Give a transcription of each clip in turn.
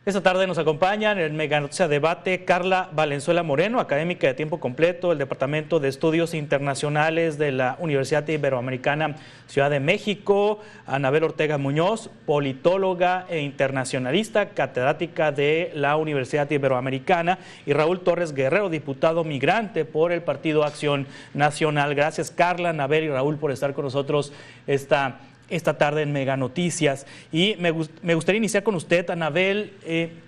Esta tarde nos acompañan en el Mega Noticia Debate Carla Valenzuela Moreno, académica de tiempo completo del Departamento de Estudios Internacionales de la Universidad Iberoamericana Ciudad de México, Anabel Ortega Muñoz, politóloga e internacionalista, catedrática de la Universidad Iberoamericana, y Raúl Torres Guerrero, diputado migrante por el Partido Acción Nacional. Gracias Carla, Anabel y Raúl por estar con nosotros esta tarde en Mega Noticias. Y me gustaría iniciar con usted, Anabel.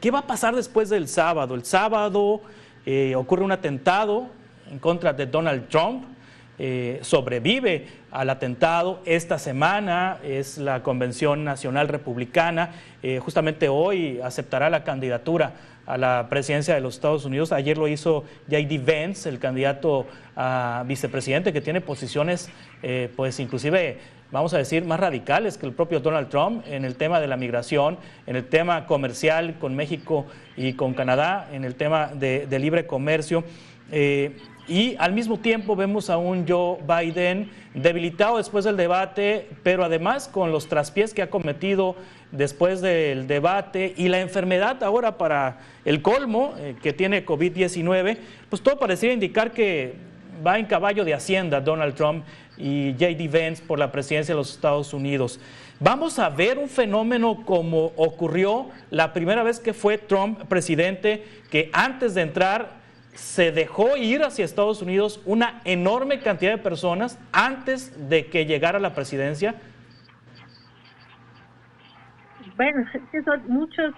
¿Qué va a pasar después del sábado? El sábado ocurre un atentado en contra de Donald Trump. Sobrevive al atentado. Esta semana es la Convención Nacional Republicana. Justamente hoy aceptará la candidatura a la presidencia de los Estados Unidos. Ayer lo hizo J.D. Vance, el candidato a vicepresidente, que tiene posiciones, pues inclusive, vamos a decir, más radicales que el propio Donald Trump en el tema de la migración, en el tema comercial con México y con Canadá, en el tema de libre comercio. Y al mismo tiempo vemos a un Joe Biden debilitado después del debate, pero además con los traspiés que ha cometido después del debate y la enfermedad ahora para el colmo, que tiene COVID-19, pues todo parecería indicar que va en caballo de hacienda Donald Trump y J.D. Vance por la presidencia de los Estados Unidos. Vamos a ver un fenómeno como ocurrió la primera vez que fue Trump presidente, que antes de entrar se dejó ir hacia Estados Unidos una enorme cantidad de personas antes de que llegara a la presidencia. Bueno, son muchos.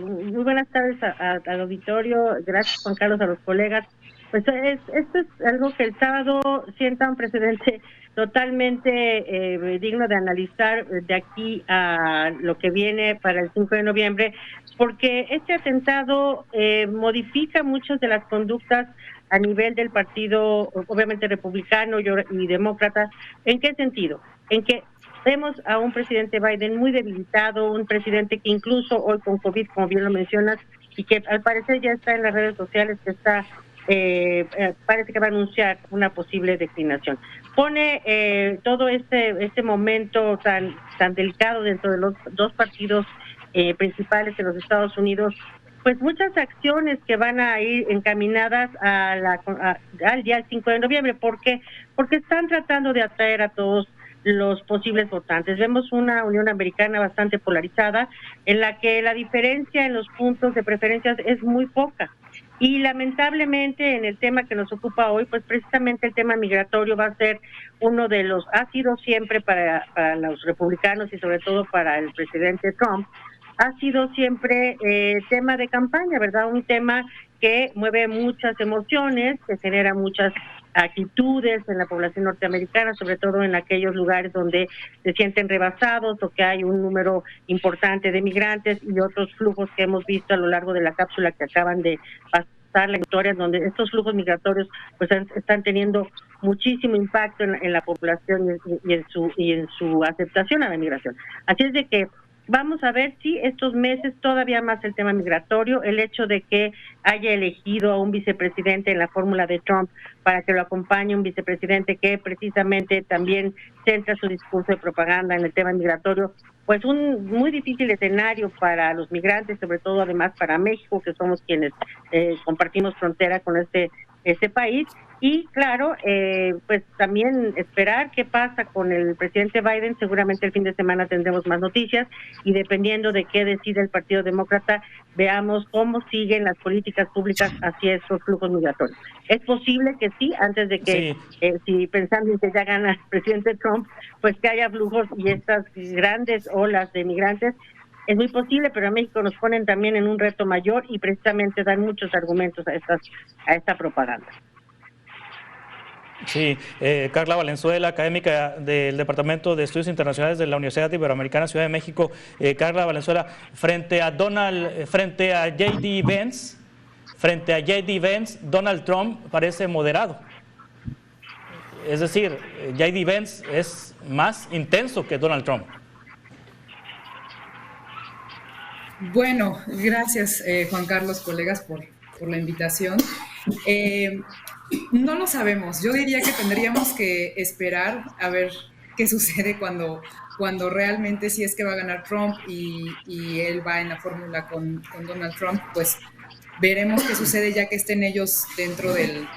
Muy buenas tardes al auditorio. Gracias, Juan Carlos, a los colegas. Pues esto es algo que el sábado sienta un precedente totalmente digno de analizar de aquí a lo que viene para el 5 de noviembre, porque este atentado modifica muchas de las conductas a nivel del partido, obviamente republicano y demócrata. ¿En qué sentido? En que vemos a un presidente Biden muy debilitado, un presidente que incluso hoy con COVID, como bien lo mencionas, y que al parecer ya está en las redes sociales, que está parece que va a anunciar una posible declinación. Pone todo este momento tan delicado dentro de los dos partidos principales de los Estados Unidos, pues muchas acciones que van a ir encaminadas al día 5 de noviembre. ¿Por qué? Porque están tratando de atraer a todos los posibles votantes. Vemos una Unión Americana bastante polarizada, en la que la diferencia en los puntos de preferencias es muy poca. Y lamentablemente en el tema que nos ocupa hoy, pues precisamente el tema migratorio va a ser uno de los, ha sido siempre para los republicanos y sobre todo para el presidente Trump, ha sido siempre tema de campaña, ¿verdad? Un tema que mueve muchas emociones, que genera muchas actitudes en la población norteamericana, sobre todo en aquellos lugares donde se sienten rebasados o que hay un número importante de migrantes y otros flujos que hemos visto a lo largo de la cápsula que acaban de pasar, la historia, donde estos flujos migratorios pues están teniendo muchísimo impacto en la población y en su aceptación a la migración. Así es de que vamos a ver si estos meses todavía más el tema migratorio, el hecho de que haya elegido a un vicepresidente en la fórmula de Trump para que lo acompañe, un vicepresidente que precisamente también centra su discurso de propaganda en el tema migratorio, pues un muy difícil escenario para los migrantes, sobre todo además para México, que somos quienes compartimos frontera con este país. Y claro, pues también esperar qué pasa con el presidente Biden. Seguramente el fin de semana tendremos más noticias y dependiendo de qué decide el Partido Demócrata, veamos cómo siguen las políticas públicas hacia esos flujos migratorios. Es posible que sí, antes de que, si pensando en que ya gana el presidente Trump, pues que haya flujos y estas grandes olas de migrantes. Es muy posible, pero a México nos ponen también en un reto mayor y precisamente dan muchos argumentos a esta propaganda. Sí, Carla Valenzuela, académica del Departamento de Estudios Internacionales de la Universidad Iberoamericana Ciudad de México. Carla Valenzuela, frente a J.D. Vance, Donald Trump parece moderado. Es decir, J.D. Vance es más intenso que Donald Trump. Bueno, gracias Juan Carlos, colegas, por la invitación. No lo sabemos. Yo diría que tendríamos que esperar a ver qué sucede cuando cuando realmente si es que va a ganar Trump y él va en la fórmula con Donald Trump, pues veremos qué sucede ya que estén ellos de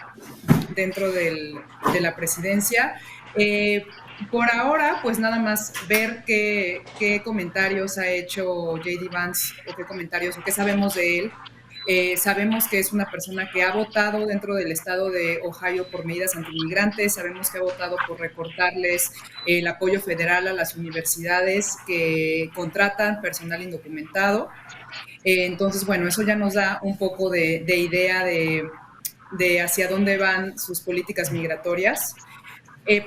la presidencia. Por ahora, pues nada más ver qué comentarios ha hecho J.D. Vance o qué comentarios o qué sabemos de él. Sabemos que es una persona que ha votado dentro del estado de Ohio por medidas antimigrantes, sabemos que ha votado por recortarles el apoyo federal a las universidades que contratan personal indocumentado. Entonces, bueno, eso ya nos da un poco de idea de hacia dónde van sus políticas migratorias.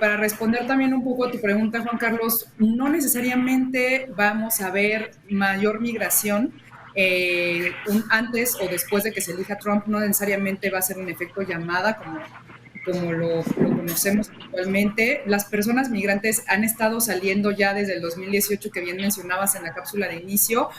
Para responder también un poco a tu pregunta, Juan Carlos, no necesariamente vamos a ver mayor migración antes o después de que se elija Trump, no necesariamente va a ser un efecto llamada como lo conocemos actualmente. Las personas migrantes han estado saliendo ya desde el 2018, que bien mencionabas en la cápsula de inicio,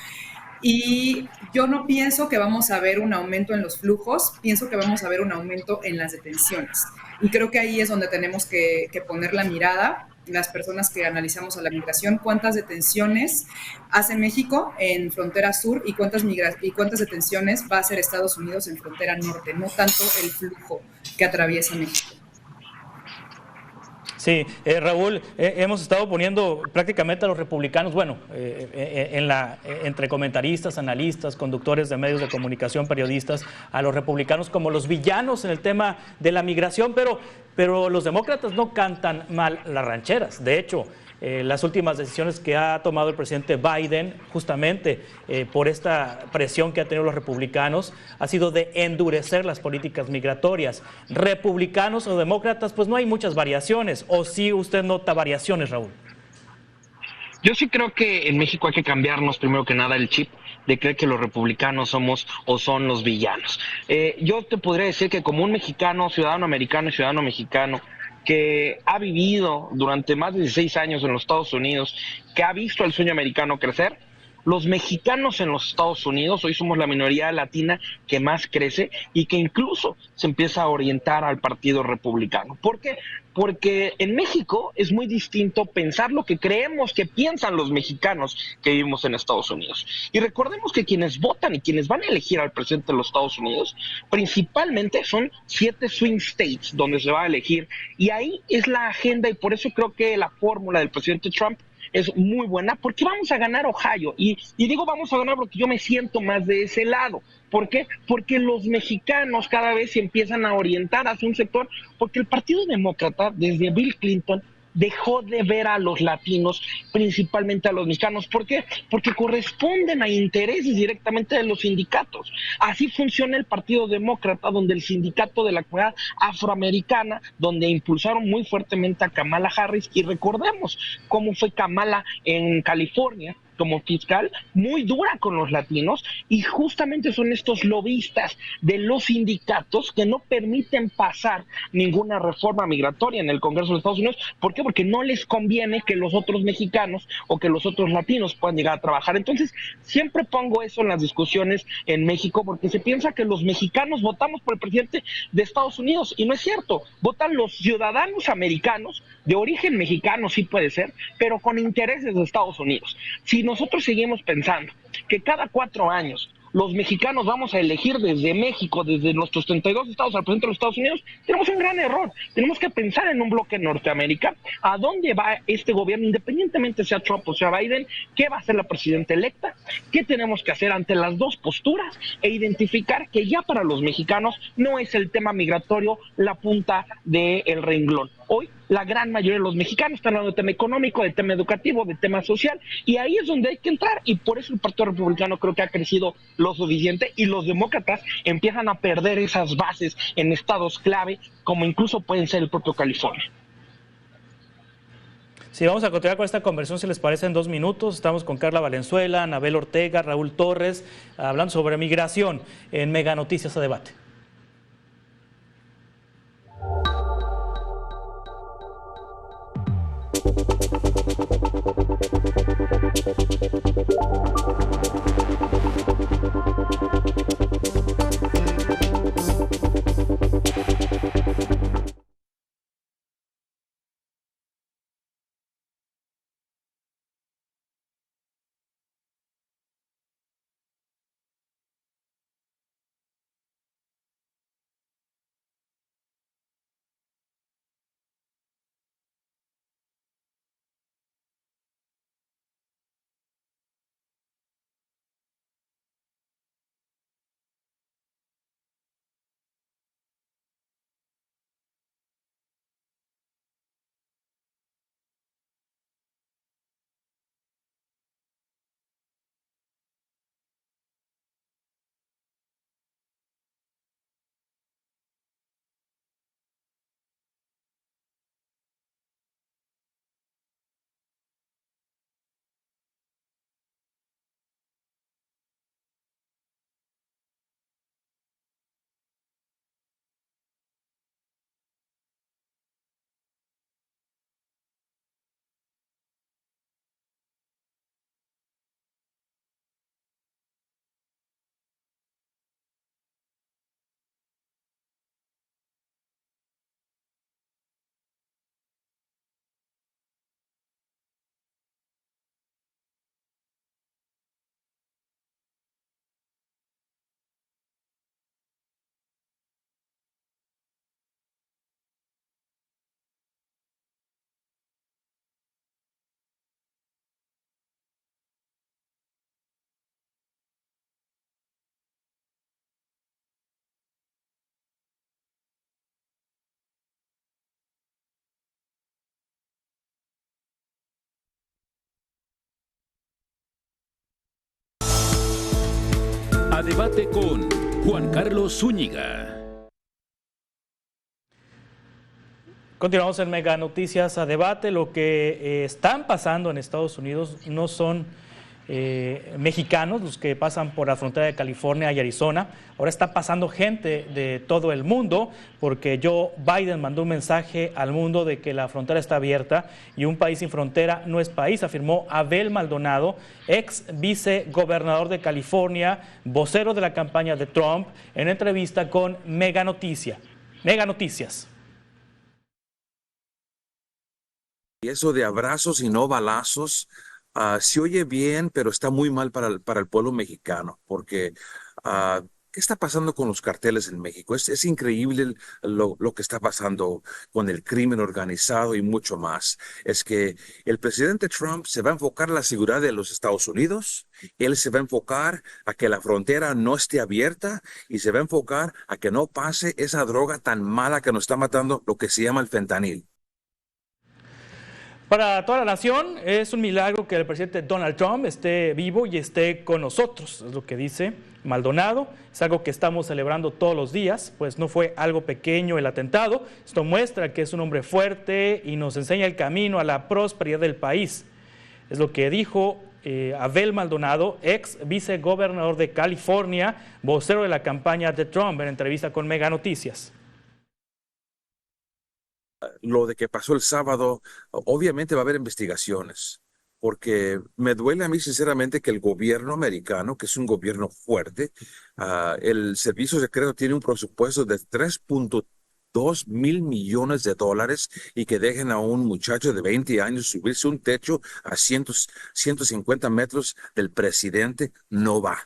y yo no pienso que vamos a ver un aumento en los flujos, pienso que vamos a ver un aumento en las detenciones. Y creo que ahí es donde tenemos que poner la mirada, las personas que analizamos a la migración, cuántas detenciones hace México en frontera sur y cuántas detenciones va a hacer Estados Unidos en frontera norte, no tanto el flujo que atraviesa México. Sí, Raúl, hemos estado poniendo prácticamente a los republicanos, bueno, entre comentaristas, analistas, conductores de medios de comunicación, periodistas, a los republicanos como los villanos en el tema de la migración, pero los demócratas no cantan mal las rancheras. De hecho, las últimas decisiones que ha tomado el presidente Biden, justamente por esta presión que han tenido los republicanos, ha sido de endurecer las políticas migratorias. Republicanos o demócratas, pues no hay muchas variaciones. ¿O sí usted nota variaciones, Raúl? Yo sí creo que en México hay que cambiarnos primero que nada el chip de creer que los republicanos somos o son los villanos. Yo te podría decir que como un mexicano, ciudadano americano y ciudadano mexicano, que ha vivido durante más de 16 años en los Estados Unidos, que ha visto el sueño americano crecer, los mexicanos en los Estados Unidos, hoy somos la minoría latina que más crece y que incluso se empieza a orientar al Partido Republicano. ¿Por qué? Porque en México es muy distinto pensar lo que creemos que piensan los mexicanos que vivimos en Estados Unidos. Y recordemos que quienes votan y quienes van a elegir al presidente de los Estados Unidos, principalmente son 7 swing states donde se va a elegir. Y ahí es la agenda y por eso creo que la fórmula del presidente Trump es muy buena, porque vamos a ganar Ohio. Y digo vamos a ganar porque yo me siento más de ese lado. ¿Por qué? Porque los mexicanos cada vez se empiezan a orientar hacia un sector, porque el Partido Demócrata, desde Bill Clinton, dejó de ver a los latinos, principalmente a los mexicanos. ¿Por qué? Porque corresponden a intereses directamente de los sindicatos. Así funciona el Partido Demócrata, donde el sindicato de la comunidad afroamericana, donde impulsaron muy fuertemente a Kamala Harris, y recordemos cómo fue Kamala en California, como fiscal, muy dura con los latinos, y justamente son estos lobistas de los sindicatos que no permiten pasar ninguna reforma migratoria en el Congreso de Estados Unidos. ¿Por qué? Porque no les conviene que los otros mexicanos o que los otros latinos puedan llegar a trabajar. Entonces, siempre pongo eso en las discusiones en México, porque se piensa que los mexicanos votamos por el presidente de Estados Unidos, y no es cierto. Votan los ciudadanos americanos de origen mexicano, sí puede ser, pero con intereses de Estados Unidos. Si nosotros seguimos pensando que cada 4 años los mexicanos vamos a elegir desde México, desde nuestros 32 estados al presidente de los Estados Unidos, tenemos un gran error. Tenemos que pensar en un bloque Norteamérica, a dónde va este gobierno, independientemente sea Trump o sea Biden, qué va a hacer la presidenta electa, qué tenemos que hacer ante las dos posturas, e identificar que ya para los mexicanos no es el tema migratorio la punta del renglón. Hoy la gran mayoría de los mexicanos están hablando de tema económico, de tema educativo, de tema social, y ahí es donde hay que entrar, y por eso el Partido Republicano creo que ha crecido lo suficiente, y los demócratas empiezan a perder esas bases en estados clave, como incluso pueden ser el propio California. Sí, vamos a continuar con esta conversación, si les parece, en 2 minutos. Estamos con Carla Valenzuela, Anabel Ortega, Raúl Torres, hablando sobre migración en Mega Noticias a Debate. A Debate con Juan Carlos Zúñiga. Continuamos en Mega Noticias a Debate. Lo que están pasando en Estados Unidos no son mexicanos los que pasan por la frontera de California y Arizona. Ahora está pasando gente de todo el mundo, porque Joe Biden mandó un mensaje al mundo de que la frontera está abierta y un país sin frontera no es país, afirmó Abel Maldonado, ex vicegobernador de California, vocero de la campaña de Trump, en entrevista con Mega Noticias. Y eso de abrazos y no balazos, se oye bien, pero está muy mal para el pueblo mexicano, porque ¿qué está pasando con los carteles en México? Es increíble lo que está pasando con el crimen organizado y mucho más. Es que el presidente Trump se va a enfocar en la seguridad de los Estados Unidos, él se va a enfocar a que la frontera no esté abierta y se va a enfocar a que no pase esa droga tan mala que nos está matando, lo que se llama el fentanil. Para toda la nación es un milagro que el presidente Donald Trump esté vivo y esté con nosotros, es lo que dice Maldonado. Es algo que estamos celebrando todos los días, pues no fue algo pequeño el atentado. Esto muestra que es un hombre fuerte y nos enseña el camino a la prosperidad del país. Es lo que dijo Abel Maldonado, ex vicegobernador de California, vocero de la campaña de Trump, en entrevista con Mega Noticias. Lo de que pasó el sábado, obviamente va a haber investigaciones, porque me duele a mí sinceramente que el gobierno americano, que es un gobierno fuerte, el servicio secreto tiene un presupuesto de 3.2 mil millones de dólares y que dejen a un muchacho de 20 años subirse un techo a 150 metros del presidente, no va.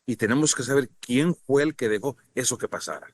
Y tenemos que saber quién fue el que dejó eso que pasara.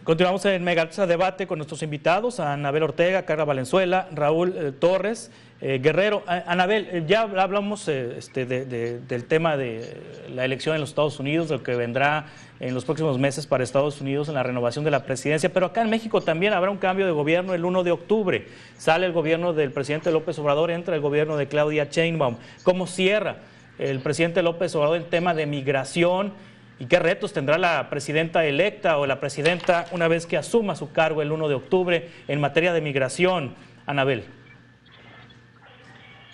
Continuamos en Mega Debate con nuestros invitados, a Anabel Ortega, Carla Valenzuela, Raúl Torres, Guerrero. Anabel, ya hablamos del tema de la elección en los Estados Unidos, de lo que vendrá en los próximos meses para Estados Unidos en la renovación de la presidencia, pero acá en México también habrá un cambio de gobierno el 1 de octubre. Sale el gobierno del presidente López Obrador, entra el gobierno de Claudia Sheinbaum. ¿Cómo cierra el presidente López Obrador el tema de migración? ¿Y qué retos tendrá la presidenta electa o la presidenta una vez que asuma su cargo el 1 de octubre en materia de migración, Anabel?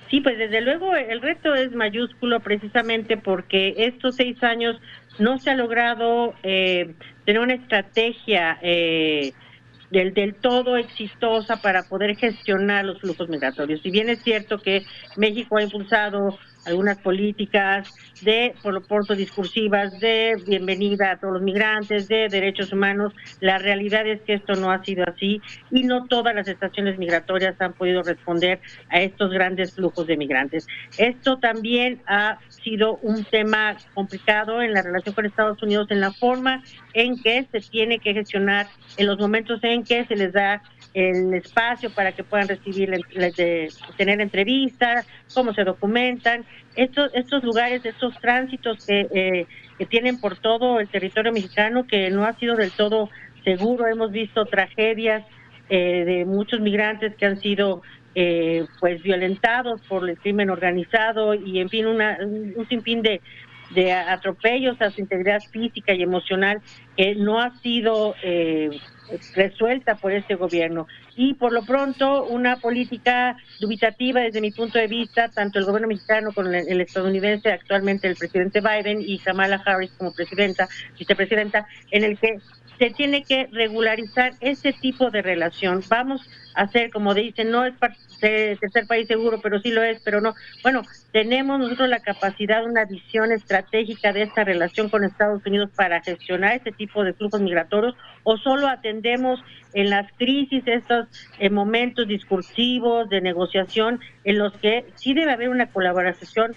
Sí, pues desde luego el reto es mayúsculo precisamente porque estos 6 años no se ha logrado tener una estrategia del todo exitosa para poder gestionar los flujos migratorios. Si bien es cierto que México ha impulsado algunas políticas por lo pronto discursivas, de bienvenida a todos los migrantes, de derechos humanos, la realidad es que esto no ha sido así y no todas las estaciones migratorias han podido responder a estos grandes flujos de migrantes. Esto también ha sido un tema complicado en la relación con Estados Unidos, en la forma en que se tiene que gestionar, en los momentos en que se les da el espacio para que puedan recibir, tener entrevistas, cómo se documentan, estos lugares, estos tránsitos que tienen por todo el territorio mexicano, que no ha sido del todo seguro. Hemos visto tragedias de muchos migrantes que han sido pues violentados por el crimen organizado y en fin un sinfín de atropellos a su integridad física y emocional que no ha sido resuelta por este gobierno. Y por lo pronto una política dubitativa desde mi punto de vista, tanto el gobierno mexicano como el estadounidense, actualmente el presidente Biden y Kamala Harris como vicepresidenta, en el que se tiene que regularizar ese tipo de relación. Vamos a hacer, como dicen, no es tercer país seguro, pero sí lo es, pero no. Bueno, tenemos nosotros la capacidad, una visión estratégica de esta relación con Estados Unidos para gestionar este tipo de flujos migratorios, o solo atendemos en las crisis estos momentos discursivos de negociación en los que sí debe haber una colaboración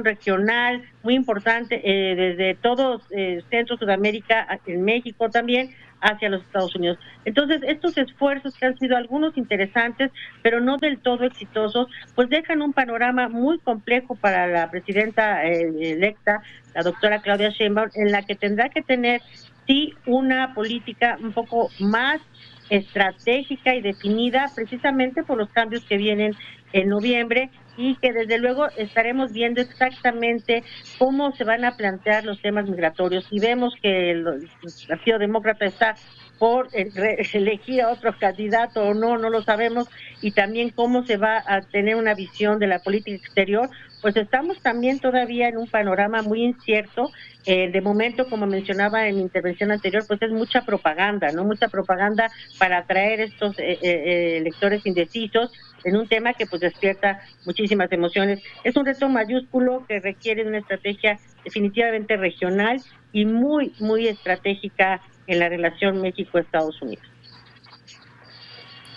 regional muy importante desde todo Centro, Sudamérica, en México también, hacia los Estados Unidos. Entonces, estos esfuerzos que han sido algunos interesantes, pero no del todo exitosos, pues dejan un panorama muy complejo para la presidenta electa, la doctora Claudia Sheinbaum, en la que tendrá que tener, sí, una política un poco más estratégica y definida, precisamente por los cambios que vienen en noviembre, y que desde luego estaremos viendo exactamente cómo se van a plantear los temas migratorios. Si vemos que el Partido Demócrata está por elegir a otro candidato o no, no lo sabemos, y también cómo se va a tener una visión de la política exterior, pues estamos también todavía en un panorama muy incierto. De momento, como mencionaba en mi intervención anterior, pues es mucha propaganda, ¿no? Mucha propaganda para atraer estos electores indecisos en un tema que pues despierta muchísimas emociones. Es un reto mayúsculo que requiere de una estrategia definitivamente regional y muy, muy estratégica en la relación México-Estados Unidos.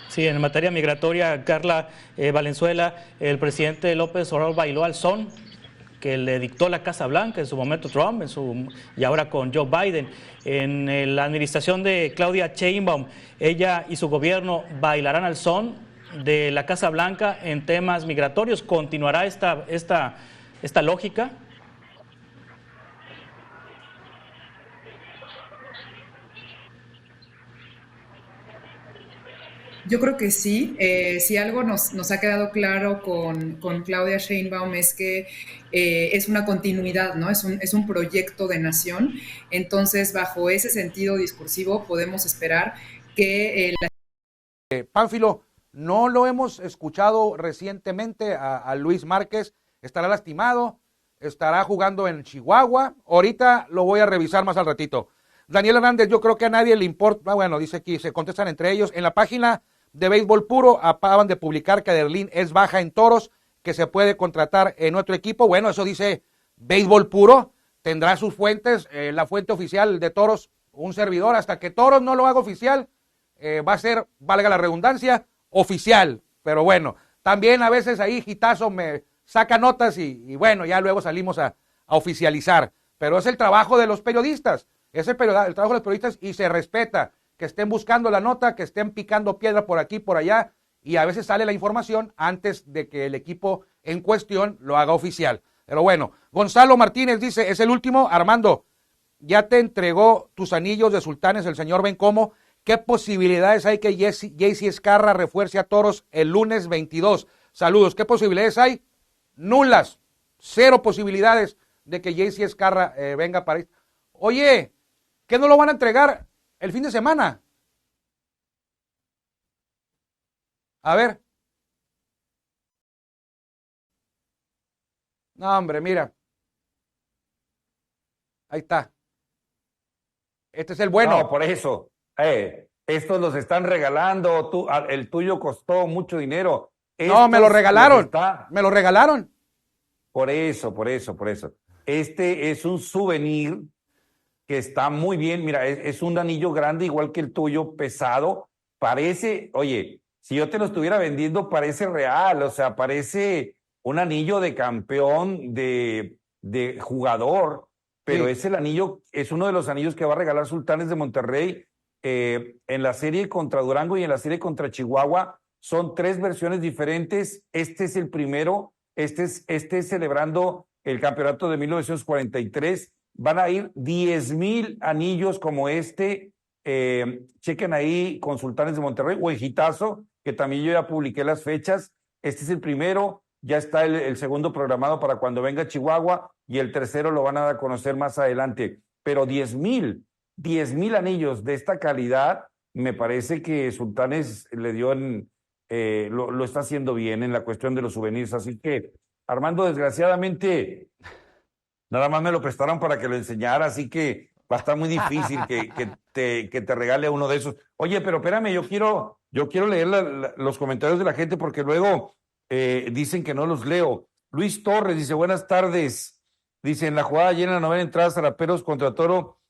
Sí, en materia migratoria, Carla Valenzuela, el presidente López Obrador bailó al son que le dictó la Casa Blanca, en su momento Trump, y ahora con Joe Biden. En la administración de Claudia Sheinbaum, ella y su gobierno bailarán al son de la Casa Blanca en temas migratorios. ¿Continuará esta lógica? Yo creo que sí. Si algo nos ha quedado claro con Claudia Sheinbaum es que es una continuidad, ¿no? Es un proyecto de nación. Entonces, bajo ese sentido discursivo, podemos esperar que Pánfilo, no lo hemos escuchado recientemente a Luis Márquez. Estará lastimado, estará jugando en Chihuahua. Ahorita lo voy a revisar más al ratito. Daniel Hernández, yo creo que a nadie le importa. Bueno, dice aquí, se contestan entre ellos. En la página de Béisbol Puro acaban de publicar que Aderlín es baja en toros, que se puede contratar en otro equipo. Bueno, eso dice Béisbol Puro. Tendrá sus fuentes, la fuente oficial de toros, un servidor. Hasta que Toros no lo haga oficial, va a ser, valga la redundancia, oficial. Pero bueno, también a veces ahí Gitazo me saca notas y bueno, ya luego salimos a oficializar. Pero es el trabajo de los periodistas, es el trabajo de los periodistas y se respeta que estén buscando la nota, que estén picando piedra por aquí, por allá, y a veces sale la información antes de que el equipo en cuestión lo haga oficial. Pero bueno, Gonzalo Martínez dice, es el último. Armando, ya te entregó tus anillos de sultanes el señor Bencomo. ¿Qué posibilidades hay que JC Escarra refuerce a Toros el lunes 22? Saludos. ¿Qué posibilidades hay? Nulas. Cero posibilidades de que JC Escarra venga para... Oye, ¿qué no lo van a entregar el fin de semana? A ver. No, hombre, mira. Ahí está. Este es el bueno. No, por eso. Estos los están regalando. El tuyo costó mucho dinero. No, me lo regalaron. Me lo regalaron. Por eso. Este es un souvenir que está muy bien. Mira, es un anillo grande, igual que el tuyo, pesado. Parece, oye, si yo te lo estuviera vendiendo, parece real. O sea, parece un anillo de campeón, de jugador. Pero sí, es el anillo, es uno de los anillos que va a regalar Sultanes de Monterrey en la serie contra Durango y en la serie contra Chihuahua. Son 3 versiones diferentes. Este es el primero. Este es celebrando el campeonato de 1943. Van a ir 10,000 anillos como este. Chequen ahí con Sultanes de Monterrey o en Gitazo, que también yo ya publiqué las fechas. Este es el primero. Ya está el segundo programado para cuando venga Chihuahua y el tercero lo van a dar a conocer más adelante. Pero 10,000 anillos de esta calidad, me parece que Sultanes le dio lo está haciendo bien en la cuestión de los souvenirs. Así que, Armando, desgraciadamente, nada más me lo prestaron para que lo enseñara, así que va a estar muy difícil que te regale uno de esos. Oye, pero espérame, yo quiero leer los comentarios de la gente porque luego dicen que no los leo. Luis Torres dice, buenas tardes. Dice, en la jugada llena la novena entrada, Zaraperos contra Toro,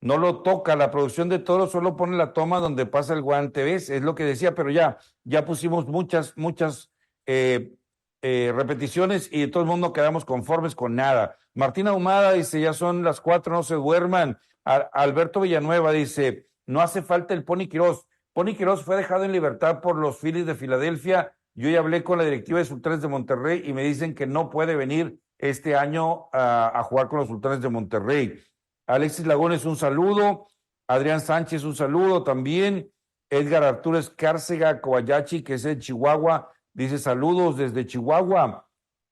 no lo toca. La producción de Toro solo pone la toma donde pasa el guante, ¿ves? Es lo que decía, pero ya pusimos muchas repeticiones y de todo el mundo quedamos conformes con nada. Martina Ahumada dice, ya son las 4, no se duerman. Alberto Villanueva dice, no hace falta el Pony Quirós. Pony Quirós fue dejado en libertad por los Phillies de Filadelfia. Yo ya hablé con la directiva de Sultanes de Monterrey y me dicen que no puede venir este año a jugar con los Sultanes de Monterrey. Alexis Lagones, un saludo. Adrián Sánchez, un saludo también. Edgar Arturo Escárcega Kobayashi, que es de Chihuahua, dice saludos desde Chihuahua.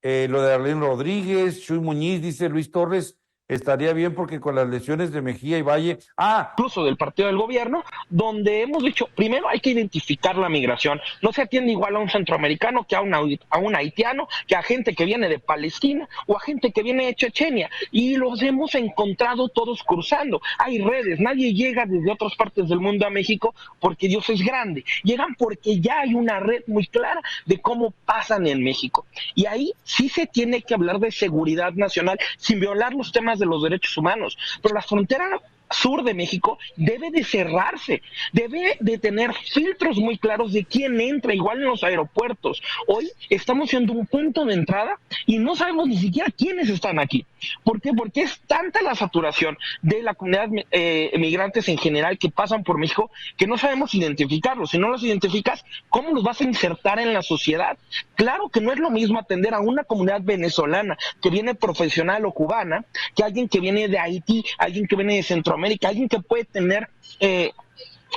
Lo de Arlene Rodríguez, Chuy Muñiz, dice Luis Torres, estaría bien porque con las lesiones de Mejía y Valle. Incluso del partido del gobierno, donde hemos dicho, primero hay que identificar la migración. No se atiende igual a un centroamericano que a un haitiano, que a gente que viene de Palestina o a gente que viene de Chechenia. Y los hemos encontrado todos cruzando. Hay redes, nadie llega desde otras partes del mundo a México porque Dios es grande. Llegan porque ya hay una red muy clara de cómo pasan en México. Y ahí sí se tiene que hablar de seguridad nacional sin violar los temas de los derechos humanos. Pero la frontera sur de México debe de cerrarse, debe de tener filtros muy claros de quién entra, igual en los aeropuertos. Hoy estamos siendo un punto de entrada y no sabemos ni siquiera quiénes están aquí. ¿Por qué? Porque es tanta la saturación de la comunidad migrantes en general que pasan por México que no sabemos identificarlos. Si no los identificas, ¿cómo los vas a insertar en la sociedad? Claro que no es lo mismo atender a una comunidad venezolana que viene profesional o cubana que alguien que viene de Haití, alguien que viene de Centroamérica, alguien que puede tener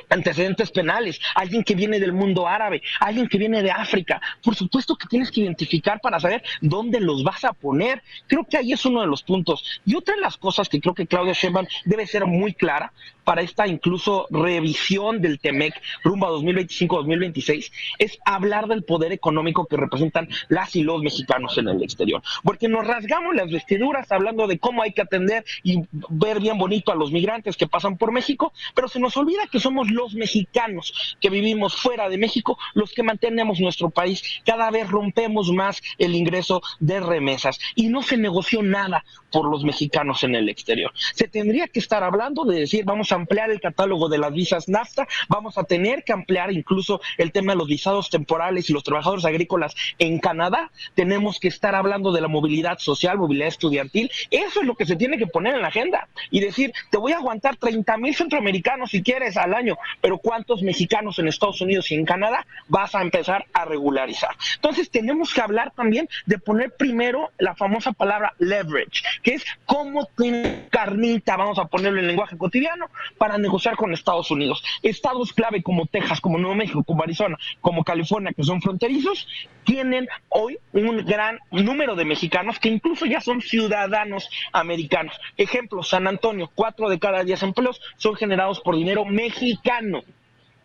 antecedentes penales, alguien que viene del mundo árabe, alguien que viene de África. Por supuesto que tienes que identificar para saber dónde los vas a poner. Creo que ahí es uno de los puntos. Y otra de las cosas que creo que Claudia Sheinbaum debe ser muy clara para esta incluso revisión del TEMEC rumbo a 2025-2026 es hablar del poder económico que representan las y los mexicanos en el exterior. Porque nos rasgamos las vestiduras hablando de cómo hay que atender y ver bien bonito a los migrantes que pasan por México, pero se nos olvida que somos los mexicanos que vivimos fuera de México los que mantenemos nuestro país. Cada vez rompemos más el ingreso de remesas y no se negoció nada por los mexicanos en el exterior. Se tendría que estar hablando de decir, vamos a ampliar el catálogo de las visas NAFTA, vamos a tener que ampliar incluso el tema de los visados temporales y los trabajadores agrícolas en Canadá. Tenemos que estar hablando de la movilidad social, movilidad estudiantil. Eso es lo que se tiene que poner en la agenda y decir, te voy a aguantar 30,000 centroamericanos si quieres al año, pero ¿cuántos mexicanos en Estados Unidos y en Canadá vas a empezar a regularizar? Entonces tenemos que hablar también de poner primero la famosa palabra leverage, que es cómo tiene carnita, vamos a ponerlo en lenguaje cotidiano, para negociar con Estados Unidos. Estados clave como Texas, como Nuevo México, como Arizona, como California, que son fronterizos, tienen hoy un gran número de mexicanos que incluso ya son ciudadanos americanos. Ejemplo, San Antonio, 4 de cada 10 empleos son generados por dinero mexicano.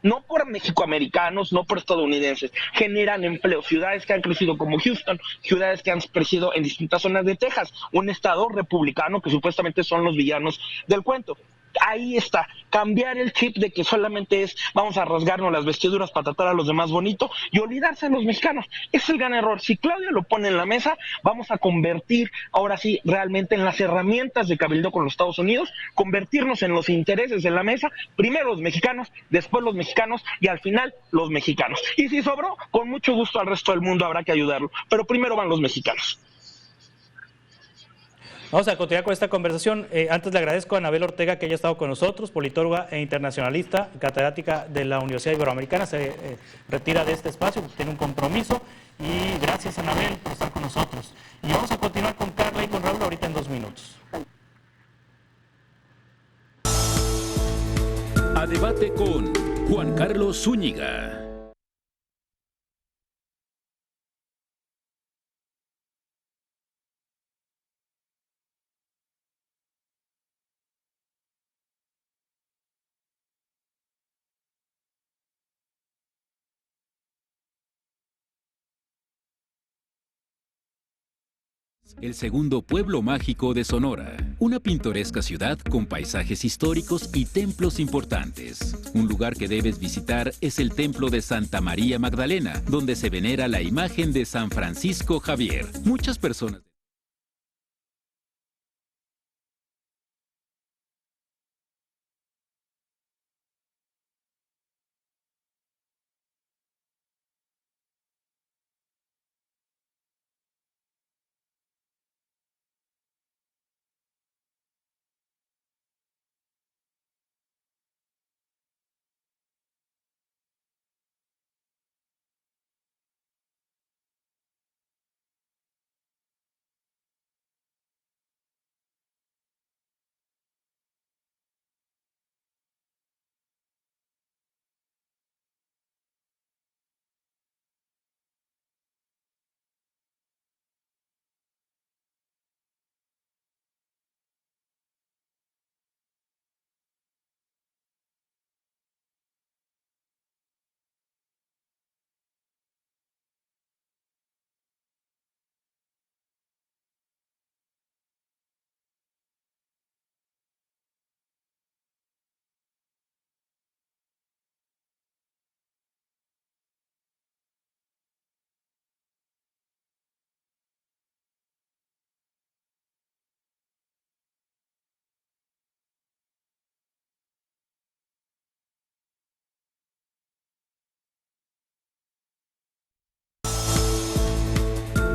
No por mexicoamericanos, no por estadounidenses, generan empleo. Ciudades que han crecido como Houston, ciudades que han crecido en distintas zonas de Texas, un estado republicano que supuestamente son los villanos del cuento. Ahí está, cambiar el chip de que solamente es vamos a rasgarnos las vestiduras para tratar a los demás bonito y olvidarse de los mexicanos. Ese es el gran error. Si Claudia lo pone en la mesa, vamos a convertir ahora sí realmente en las herramientas de cabildo con los Estados Unidos, convertirnos en los intereses de la mesa, primero los mexicanos, después los mexicanos y al final los mexicanos. Y si sobró, con mucho gusto al resto del mundo habrá que ayudarlo, pero primero van los mexicanos. Vamos a continuar con esta conversación. Antes le agradezco a Anabel Ortega que haya estado con nosotros, politóloga e internacionalista, catedrática de la Universidad Iberoamericana. Se retira de este espacio, tiene un compromiso. Y gracias, Anabel, por estar con nosotros. Y vamos a continuar con Carla y con Raúl ahorita en 2 minutos. A debate con Juan Carlos Zúñiga. El segundo pueblo mágico de Sonora, una pintoresca ciudad con paisajes históricos y templos importantes. Un lugar que debes visitar es el templo de Santa María Magdalena, donde se venera la imagen de San Francisco Javier. Muchas personas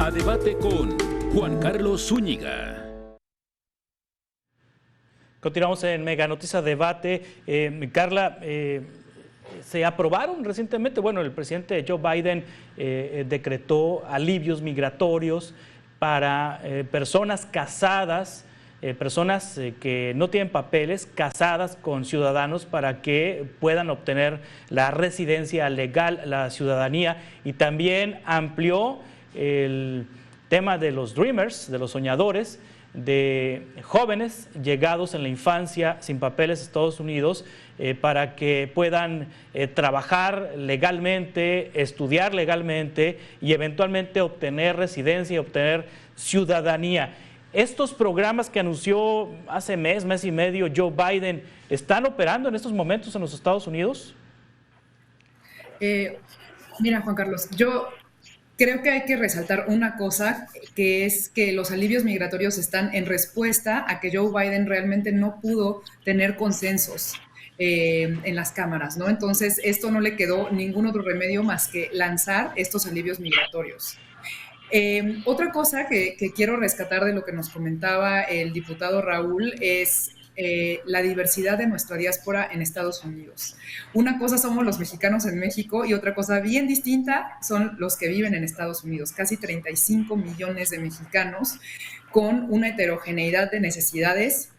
A Debate con Juan Carlos Zúñiga. Continuamos en Mega Noticias Debate. Carla, se aprobaron recientemente, bueno, el presidente Joe Biden decretó alivios migratorios para personas casadas, personas que no tienen papeles, casadas con ciudadanos para que puedan obtener la residencia legal, la ciudadanía, y también amplió el tema de los dreamers, de los soñadores, de jóvenes llegados en la infancia sin papeles a Estados Unidos para que puedan trabajar legalmente, estudiar legalmente y eventualmente obtener residencia y obtener ciudadanía. ¿Estos programas que anunció hace mes y medio Joe Biden están operando en estos momentos en los Estados Unidos? Mira, Juan Carlos, yo creo que hay que resaltar una cosa, que es que los alivios migratorios están en respuesta a que Joe Biden realmente no pudo tener consensos en las cámaras, ¿no? Entonces, esto no le quedó ningún otro remedio más que lanzar estos alivios migratorios. Otra cosa que quiero rescatar de lo que nos comentaba el diputado Raúl es la diversidad de nuestra diáspora en Estados Unidos. Una cosa somos los mexicanos en México y otra cosa bien distinta son los que viven en Estados Unidos. Casi 35 millones de mexicanos con una heterogeneidad de necesidades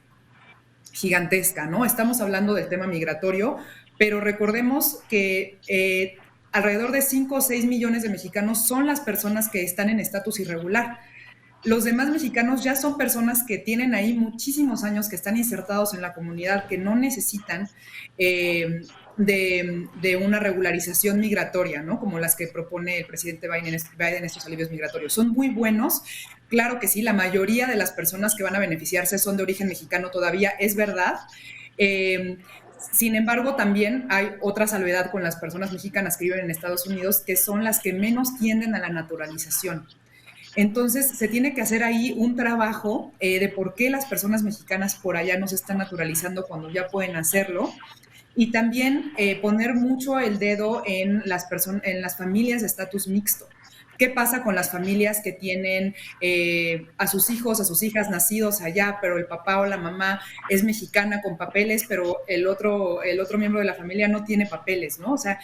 gigantesca, ¿no? Estamos hablando del tema migratorio, pero recordemos que alrededor de 5 o 6 millones de mexicanos son las personas que están en estatus irregular. Los demás mexicanos ya son personas que tienen ahí muchísimos años, que están insertados en la comunidad, que no necesitan de una regularización migratoria, ¿no? Como las que propone el presidente Biden, estos alivios migratorios. Son muy buenos, claro que sí, la mayoría de las personas que van a beneficiarse son de origen mexicano todavía, es verdad. Sin embargo, también hay otra salvedad con las personas mexicanas que viven en Estados Unidos, que son las que menos tienden a la naturalización. Entonces, se tiene que hacer ahí un trabajo de por qué las personas mexicanas por allá no se están naturalizando cuando ya pueden hacerlo. Y también poner mucho el dedo en las familias de estatus mixto. ¿Qué pasa con las familias que tienen a sus hijos, a sus hijas nacidos allá, pero el papá o la mamá es mexicana con papeles, pero el otro miembro de la familia no tiene papeles, ¿no? O sea,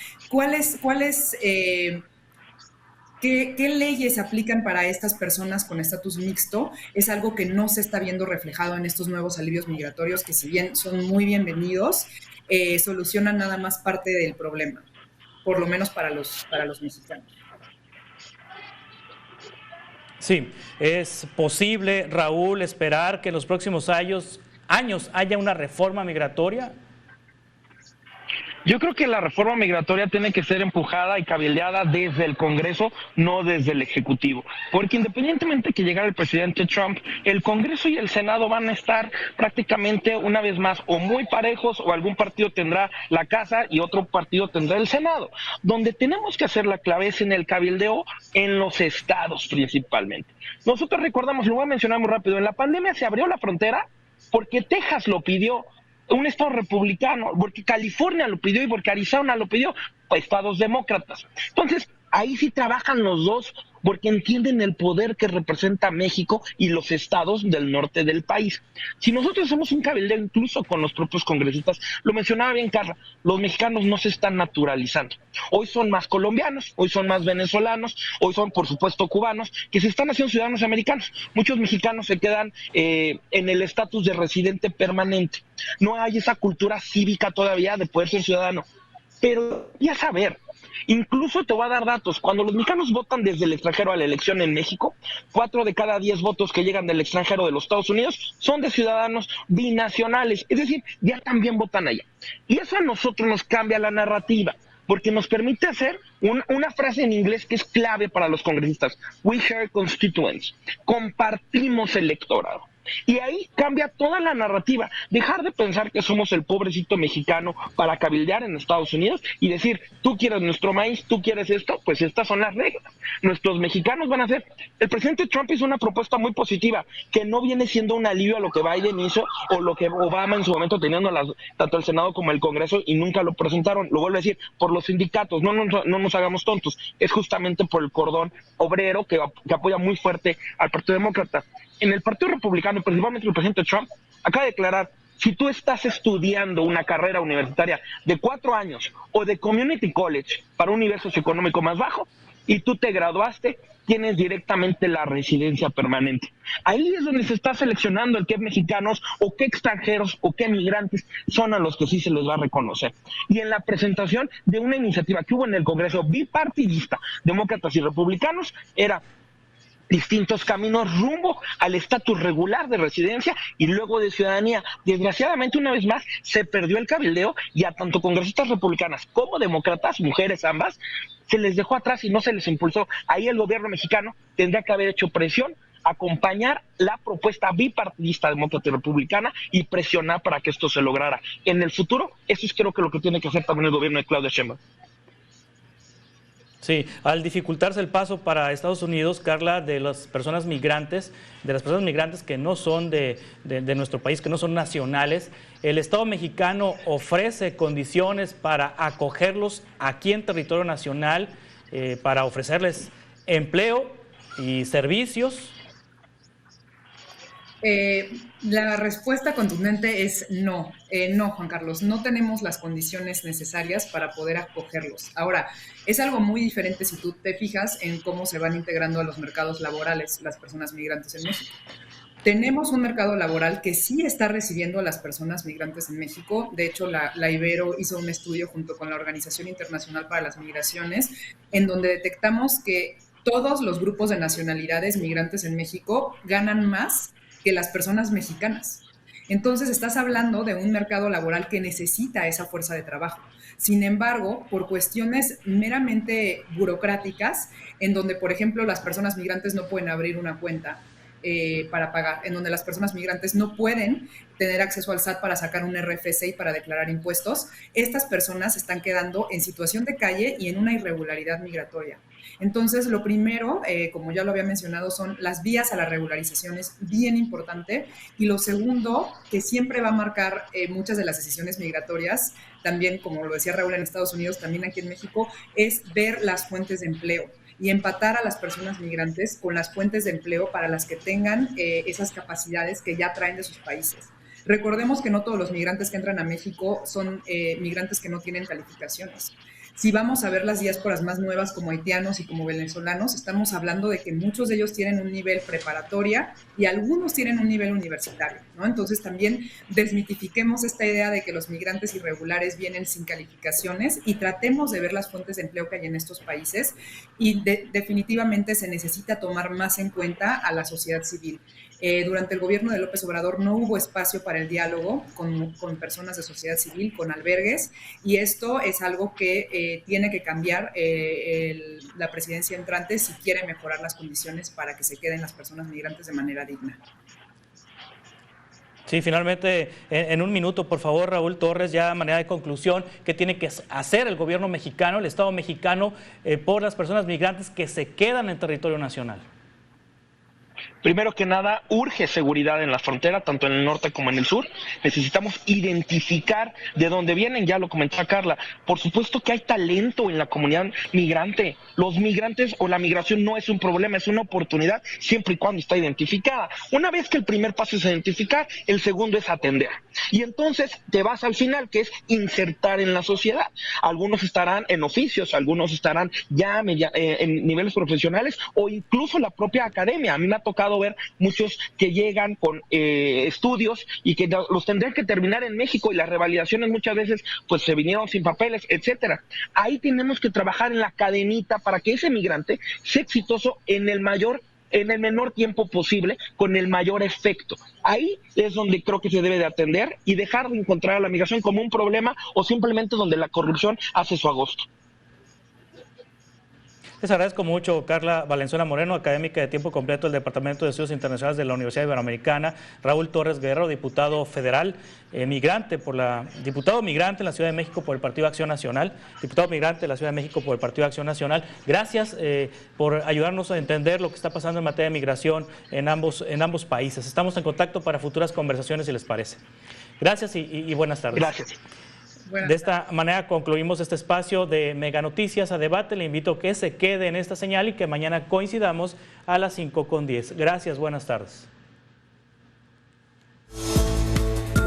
¿Qué leyes aplican para estas personas con estatus mixto? Es algo que no se está viendo reflejado en estos nuevos alivios migratorios, que si bien son muy bienvenidos, solucionan nada más parte del problema, por lo menos para los mexicanos. Sí, es posible, Raúl, esperar que en los próximos años haya una reforma migratoria. Yo creo que la reforma migratoria tiene que ser empujada y cabildeada desde el Congreso, no desde el Ejecutivo. Porque independientemente que llegara el presidente Trump, el Congreso y el Senado van a estar prácticamente una vez más o muy parejos, o algún partido tendrá la Casa y otro partido tendrá el Senado. Donde tenemos que hacer la clave es en el cabildeo en los estados principalmente. Nosotros recordamos, lo voy a mencionar muy rápido, en la pandemia se abrió la frontera porque Texas lo pidió, un estado republicano, porque California lo pidió y porque Arizona lo pidió, estados demócratas. Entonces, ahí sí trabajan los dos porque entienden el poder que representa México y los estados del norte del país. Si nosotros hacemos un cabildeo incluso con los propios congresistas, lo mencionaba bien Carla, los mexicanos no se están naturalizando. Hoy son más colombianos, hoy son más venezolanos, hoy son por supuesto cubanos, que se están haciendo ciudadanos americanos. Muchos mexicanos se quedan en el estatus de residente permanente. No hay esa cultura cívica todavía de poder ser ciudadano. Pero ya saber, incluso te voy a dar datos, cuando los mexicanos votan desde el extranjero a la elección en México, 4 de cada 10 votos que llegan del extranjero de los Estados Unidos son de ciudadanos binacionales, es decir, ya también votan allá. Y eso a nosotros nos cambia la narrativa, porque nos permite hacer una frase en inglés que es clave para los congresistas: we share constituents, compartimos electorado. Y ahí cambia toda la narrativa. Dejar de pensar que somos el pobrecito mexicano para cabildear en Estados Unidos y decir, tú quieres nuestro maíz, tú quieres esto, pues estas son las reglas. Nuestros mexicanos van a hacer. El presidente Trump hizo una propuesta muy positiva, que no viene siendo un alivio a lo que Biden hizo o lo que Obama en su momento teniendo tanto el Senado como el Congreso y nunca lo presentaron. Lo vuelvo a decir, por los sindicatos, no nos hagamos tontos. Es justamente por el cordón obrero que apoya muy fuerte al Partido Demócrata. En el Partido Republicano, principalmente el presidente Trump, acaba de declarar, si tú estás estudiando una carrera universitaria de 4 años o de community college para un nivel socioeconómico más bajo y tú te graduaste, tienes directamente la residencia permanente. Ahí es donde se está seleccionando el qué mexicanos o qué extranjeros o qué migrantes son a los que sí se les va a reconocer. Y en la presentación de una iniciativa que hubo en el Congreso bipartidista, demócratas y republicanos, era distintos caminos rumbo al estatus regular de residencia y luego de ciudadanía. Desgraciadamente, una vez más, se perdió el cabildeo y a tanto congresistas republicanas como demócratas, mujeres ambas, se les dejó atrás y no se les impulsó. Ahí el gobierno mexicano tendría que haber hecho presión, acompañar la propuesta bipartidista demócrata y republicana y presionar para que esto se lograra. En el futuro, eso es creo que lo que tiene que hacer también el gobierno de Claudia Sheinbaum. Sí, al dificultarse el paso para Estados Unidos, Carla, de las personas migrantes que no son de nuestro país, que no son nacionales, el Estado mexicano ofrece condiciones para acogerlos aquí en territorio nacional, para ofrecerles empleo y servicios. La respuesta contundente es no. No, Juan Carlos, no tenemos las condiciones necesarias para poder acogerlos. Ahora, es algo muy diferente si tú te fijas en cómo se van integrando a los mercados laborales las personas migrantes en México. Tenemos un mercado laboral que sí está recibiendo a las personas migrantes en México. De hecho, la Ibero hizo un estudio junto con la Organización Internacional para las Migraciones, en donde detectamos que todos los grupos de nacionalidades migrantes en México ganan más que las personas mexicanas. Entonces estás hablando de un mercado laboral que necesita esa fuerza de trabajo. Sin embargo, por cuestiones meramente burocráticas, en donde, por ejemplo, las personas migrantes no pueden abrir una cuenta para pagar, en donde las personas migrantes no pueden tener acceso al SAT para sacar un RFC y para declarar impuestos, estas personas están quedando en situación de calle y en una irregularidad migratoria. Entonces, lo primero, como ya lo había mencionado, son las vías a la regularización, es bien importante. Y lo segundo, que siempre va a marcar muchas de las decisiones migratorias, también, como lo decía Raúl en Estados Unidos, también aquí en México, es ver las fuentes de empleo y empatar a las personas migrantes con las fuentes de empleo para las que tengan esas capacidades que ya traen de sus países. Recordemos que no todos los migrantes que entran a México son migrantes que no tienen calificaciones. Si vamos a ver las diásporas más nuevas como haitianos y como venezolanos, estamos hablando de que muchos de ellos tienen un nivel preparatoria y algunos tienen un nivel universitario, ¿no? Entonces también desmitifiquemos esta idea de que los migrantes irregulares vienen sin calificaciones y tratemos de ver las fuentes de empleo que hay en estos países y definitivamente se necesita tomar más en cuenta a la sociedad civil. Durante el gobierno de López Obrador no hubo espacio para el diálogo con personas de sociedad civil, con albergues, y esto es algo que tiene que cambiar la presidencia entrante si quiere mejorar las condiciones para que se queden las personas migrantes de manera digna. Sí, finalmente, en un minuto, por favor, Raúl Torres, ya a manera de conclusión, ¿qué tiene que hacer el gobierno mexicano, el Estado mexicano, por las personas migrantes que se quedan en territorio nacional? Primero que nada, urge seguridad en la frontera, tanto en el norte como en el sur. Necesitamos identificar de dónde vienen, ya lo comentaba Carla. Por supuesto que hay talento en la comunidad migrante. Los migrantes o la migración no es un problema, es una oportunidad, siempre y cuando está identificada. Una vez que el primer paso es identificar, el segundo es atender. Y entonces te vas al final, que es insertar en la sociedad. Algunos estarán en oficios, algunos estarán ya en niveles profesionales o incluso la propia academia. A mí me ha tocado ver muchos que llegan con estudios y que los tendrían que terminar en México y las revalidaciones muchas veces pues se vinieron sin papeles, etcétera. Ahí tenemos que trabajar en la cadenita para que ese migrante sea exitoso en el menor tiempo posible, con el mayor efecto. Ahí es donde creo que se debe de atender y dejar de encontrar a la migración como un problema o simplemente donde la corrupción hace su agosto. Les agradezco mucho, Carla Valenzuela Moreno, académica de tiempo completo del Departamento de Estudios Internacionales de la Universidad Iberoamericana, Raúl Torres Guerrero, diputado federal, diputado migrante en la Ciudad de México por el Partido Acción Nacional, diputado migrante de la Ciudad de México por el Partido Acción Nacional. Gracias por ayudarnos a entender lo que está pasando en materia de migración en ambos países. Estamos en contacto para futuras conversaciones, si les parece. Gracias y buenas tardes. Gracias. De esta manera concluimos este espacio de Mega Noticias a Debate. Le invito a que se quede en esta señal y que mañana coincidamos a las 5:10. Gracias, buenas tardes.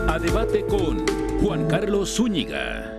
A Debate con Juan Carlos Zúñiga.